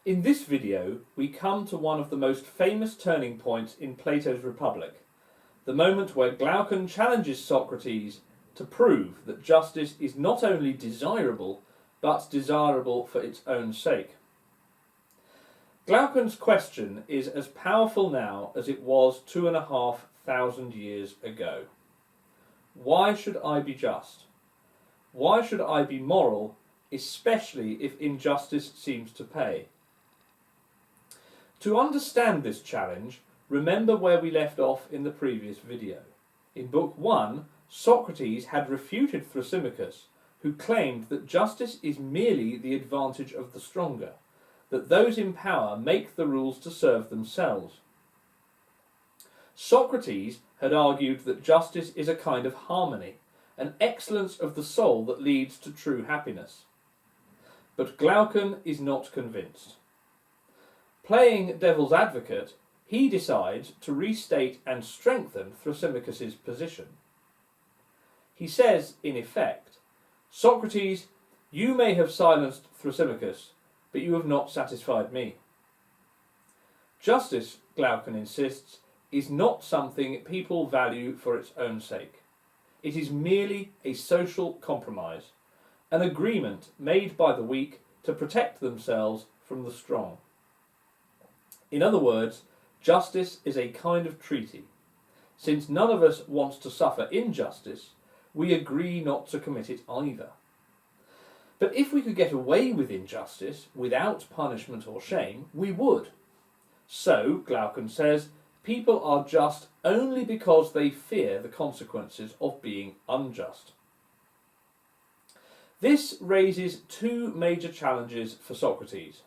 In this video, we come to one of the most famous turning points in Plato's Republic, the moment where Glaucon challenges Socrates to prove that justice is not only desirable, but desirable for its own sake. Glaucon's question is as powerful now as it was 2,500 years ago. Why should I be just? Why should I be moral, especially if injustice seems to pay? To understand this challenge, remember where we left off in the previous video. In Book 1, Socrates had refuted Thrasymachus, who claimed that justice is merely the advantage of the stronger, that those in power make the rules to serve themselves. Socrates had argued that justice is a kind of harmony, an excellence of the soul that leads to true happiness. But Glaucon is not convinced. Playing devil's advocate, he decides to restate and strengthen Thrasymachus' position. He says, in effect, Socrates, you may have silenced Thrasymachus, but you have not satisfied me. Justice, Glaucon insists, is not something people value for its own sake. It is merely a social compromise, an agreement made by the weak to protect themselves from the strong. In other words, justice is a kind of treaty. Since none of us wants to suffer injustice, we agree not to commit it either. But if we could get away with injustice without punishment or shame, we would. So, Glaucon says, people are just only because they fear the consequences of being unjust. This raises two major challenges for Socrates.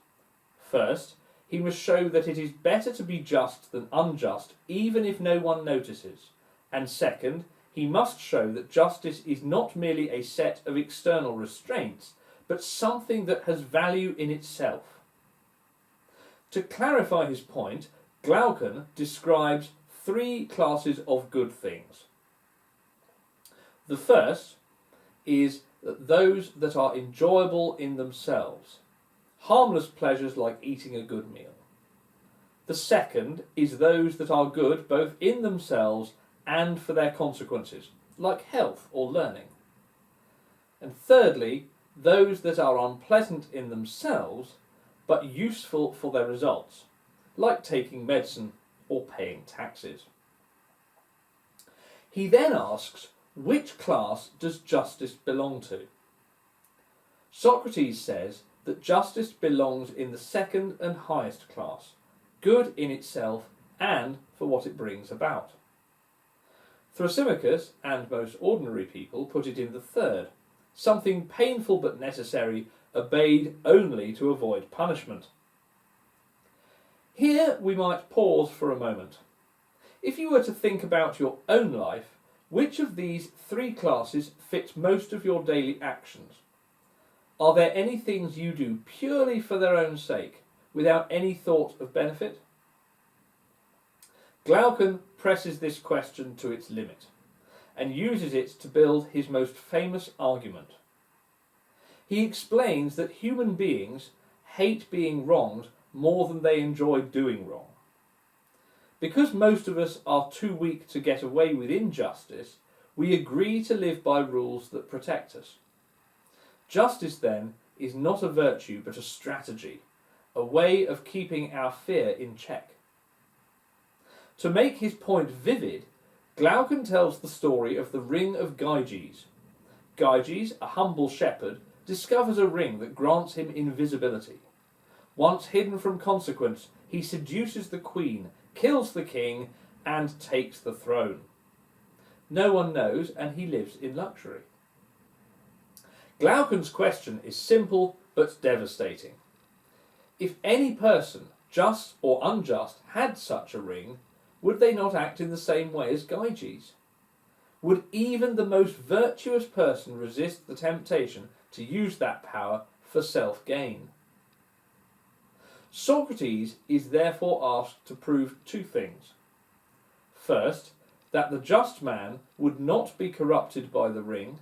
First, he must show that it is better to be just than unjust, even if no one notices. And second, he must show that justice is not merely a set of external restraints, but something that has value in itself. To clarify his point, Glaucon describes three classes of good things. The first is those that are enjoyable in themselves, harmless pleasures like eating a good meal. The second is those that are good both in themselves and for their consequences, like health or learning. And thirdly, those that are unpleasant in themselves, but useful for their results, like taking medicine or paying taxes. He then asks, which class does justice belong to? Socrates says that justice belongs in the second and highest class, good in itself and for what it brings about. Thrasymachus and most ordinary people put it in the third, something painful but necessary, obeyed only to avoid punishment. Here we might pause for a moment. If you were to think about your own life, which of these three classes fits most of your daily actions? Are there any things you do purely for their own sake, without any thought of benefit? Glaucon presses this question to its limit, and uses it to build his most famous argument. He explains that human beings hate being wronged more than they enjoy doing wrong. Because most of us are too weak to get away with injustice, we agree to live by rules that protect us. Justice, then, is not a virtue but a strategy, a way of keeping our fear in check. To make his point vivid, Glaucon tells the story of the ring of Gyges. Gyges, a humble shepherd, discovers a ring that grants him invisibility. Once hidden from consequence, he seduces the queen, kills the king, and takes the throne. No one knows, and he lives in luxury. Glaucon's question is simple but devastating. If any person, just or unjust, had such a ring, would they not act in the same way as Gyges? Would even the most virtuous person resist the temptation to use that power for self-gain? Socrates is therefore asked to prove two things. First, that the just man would not be corrupted by the ring,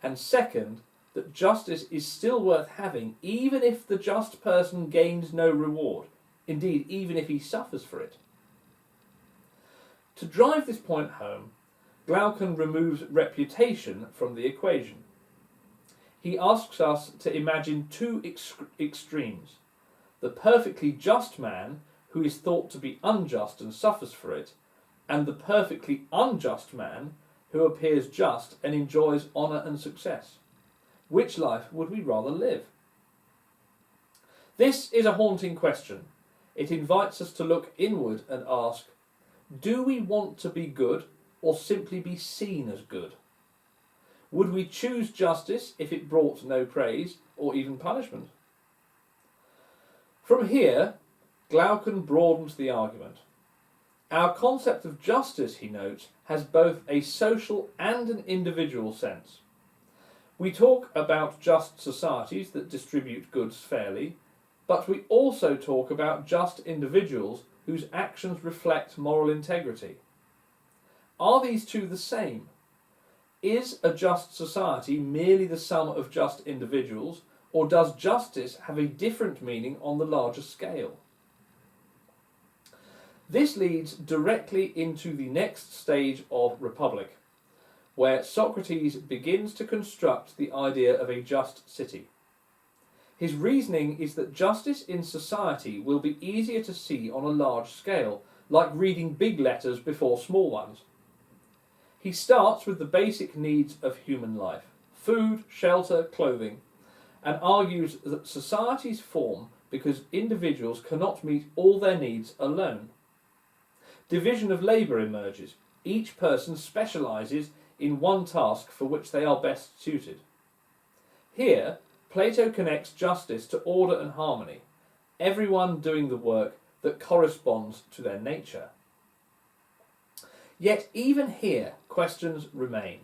and second, that justice is still worth having even if the just person gains no reward, indeed even if he suffers for it. To drive this point home, Glaucon removes reputation from the equation. He asks us to imagine two extremes: the perfectly just man who is thought to be unjust and suffers for it, and the perfectly unjust man who appears just and enjoys honour and success. Which life would we rather live? This is a haunting question. It invites us to look inward and ask, do we want to be good or simply be seen as good? Would we choose justice if it brought no praise or even punishment? From here, Glaucon broadens the argument. Our concept of justice, he notes, has both a social and an individual sense. We talk about just societies that distribute goods fairly, but we also talk about just individuals whose actions reflect moral integrity. Are these two the same? Is a just society merely the sum of just individuals, or does justice have a different meaning on the larger scale? This leads directly into the next stage of Republic, where Socrates begins to construct the idea of a just city. His reasoning is that justice in society will be easier to see on a large scale, like reading big letters before small ones. He starts with the basic needs of human life: food, shelter, clothing, and argues that societies form because individuals cannot meet all their needs alone. Division of labour emerges. Each person specialises in one task for which they are best suited. Here, Plato connects justice to order and harmony, everyone doing the work that corresponds to their nature. Yet even here, questions remain.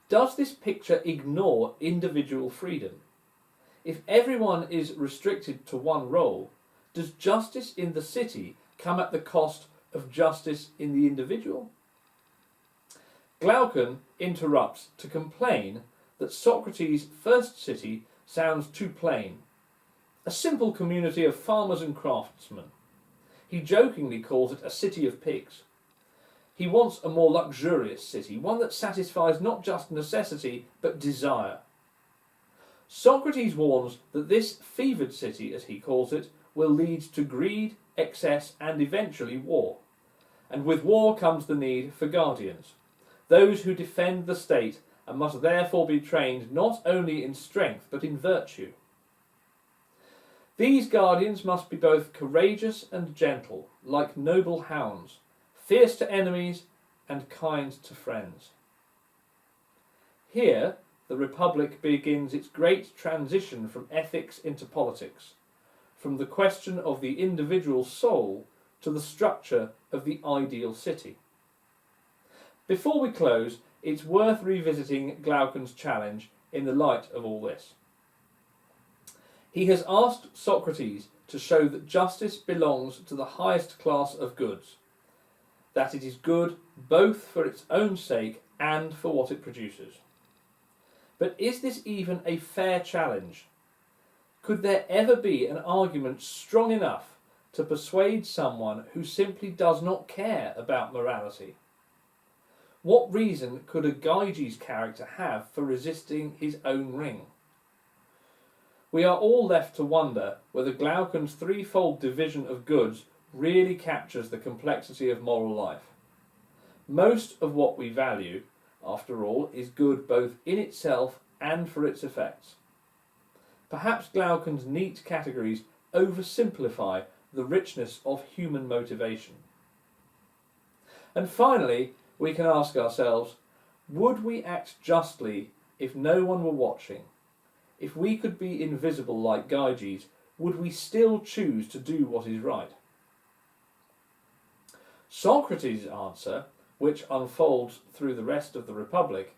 Does this picture ignore individual freedom? If everyone is restricted to one role, does justice in the city come at the cost of justice in the individual? Glaucon interrupts to complain that Socrates' first city sounds too plain, a simple community of farmers and craftsmen. He jokingly calls it a city of pigs. He wants a more luxurious city, one that satisfies not just necessity but desire. Socrates warns that this fevered city, as he calls it, will lead to greed, excess, and eventually war. And with war comes the need for guardians, those who defend the state and must therefore be trained not only in strength but in virtue. These guardians must be both courageous and gentle, like noble hounds, fierce to enemies and kind to friends. Here, the Republic begins its great transition from ethics into politics, from the question of the individual soul to the structure of the ideal city. Before we close, it's worth revisiting Glaucon's challenge in the light of all this. He has asked Socrates to show that justice belongs to the highest class of goods, that it is good both for its own sake and for what it produces. But is this even a fair challenge? Could there ever be an argument strong enough to persuade someone who simply does not care about morality? What reason could a Gyges character have for resisting his own ring? We are all left to wonder whether Glaucon's threefold division of goods really captures the complexity of moral life. Most of what we value, after all, is good both in itself and for its effects. Perhaps Glaucon's neat categories oversimplify the richness of human motivation. And finally, we can ask ourselves, would we act justly if no one were watching? If we could be invisible like Gyges, would we still choose to do what is right? Socrates' answer, which unfolds through the rest of the Republic,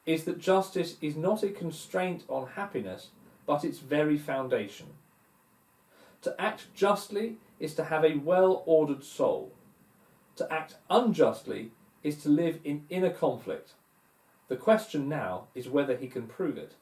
is that justice is not a constraint on happiness, but its very foundation. To act justly is to have a well-ordered soul. To act unjustly is to live in inner conflict. The question now is whether he can prove it.